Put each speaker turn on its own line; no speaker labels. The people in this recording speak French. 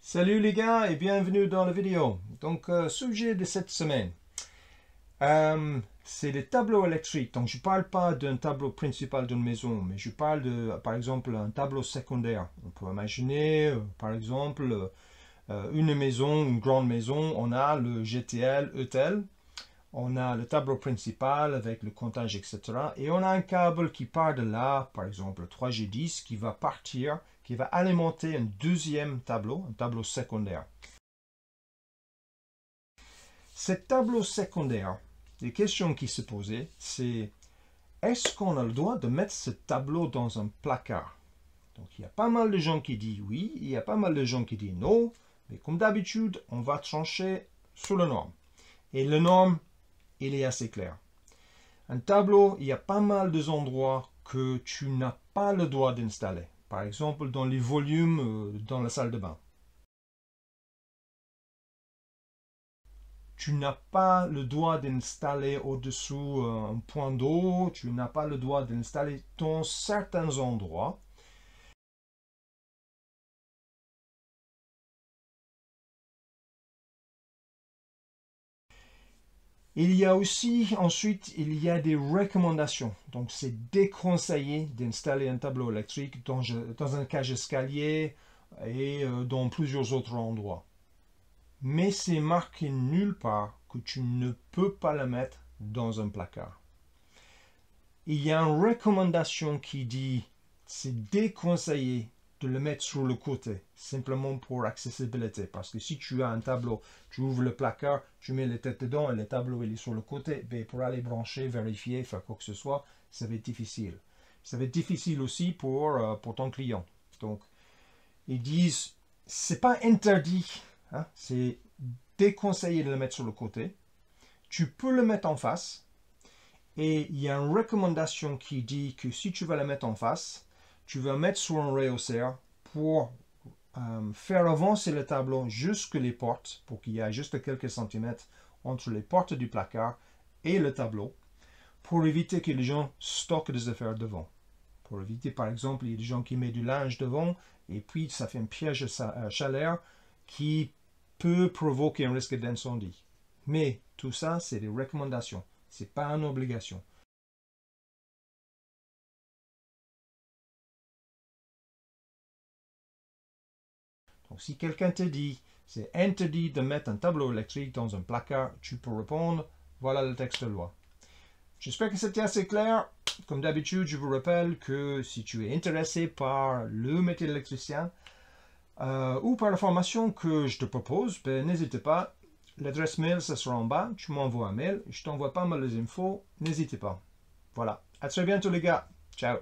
Salut les gars et bienvenue dans la vidéo. Donc, sujet de cette semaine, c'est les tableaux électriques. Donc, je ne parle pas d'un tableau principal d'une maison, mais je parle de, par exemple, un tableau secondaire. On peut imaginer, par exemple, une maison, une grande maison, on a le GTL, ETL, on a le tableau principal avec le comptage, etc. Et on a un câble qui part de là, par exemple 3G10, qui va partir, qui va alimenter un deuxième tableau, un tableau secondaire. Ce tableau secondaire, les questions qui se posaient, c'est est-ce qu'on a le droit de mettre ce tableau dans un placard? Donc il y a pas mal de gens qui disent oui, il y a pas mal de gens qui disent non, mais comme d'habitude, on va trancher sur la norme. Et la norme, il est assez clair. Un tableau, il y a pas mal d'endroits que tu n'as pas le droit d'installer. Par exemple, dans les volumes dans la salle de bain. Tu n'as pas le droit d'installer au-dessous un point d'eau. Tu n'as pas le droit d'installer dans certains endroits. Il y a aussi, ensuite, il y a des recommandations. Donc, c'est déconseillé d'installer un tableau électrique dans un cage escalier et dans plusieurs autres endroits. Mais c'est marqué nulle part que tu ne peux pas le mettre dans un placard. Il y a une recommandation qui dit c'est déconseillé de le mettre sur le côté, simplement pour accessibilité. Parce que si tu as un tableau, tu ouvres le placard, tu mets les têtes dedans et le tableau il est sur le côté, ben pour aller brancher, vérifier, faire quoi que ce soit, ça va être difficile. Ça va être difficile aussi pour ton client. Donc, ils disent, c'est pas interdit, hein, c'est déconseillé de le mettre sur le côté. Tu peux le mettre en face. Et il y a une recommandation qui dit que si tu vas le mettre en face, tu vas mettre sur un rehausseur pour faire avancer le tableau jusque les portes, pour qu'il y ait juste quelques centimètres entre les portes du placard et le tableau, pour éviter que les gens stockent des affaires devant. Pour éviter, par exemple, il y a des gens qui mettent du linge devant, et puis ça fait un piège à chaleur qui peut provoquer un risque d'incendie. Mais tout ça, c'est des recommandations. Ce n'est pas une obligation. Donc, si quelqu'un te dit c'est interdit de mettre un tableau électrique dans un placard, tu peux répondre voilà le texte de loi. J'espère que c'était assez clair. Comme d'habitude, je vous rappelle que si tu es intéressé par le métier d'électricien ou par la formation que je te propose, ben, n'hésite pas. L'adresse mail, ça sera en bas. Tu m'envoies un mail. Je t'envoie pas mal les infos. N'hésitez pas. Voilà. À très bientôt les gars. Ciao.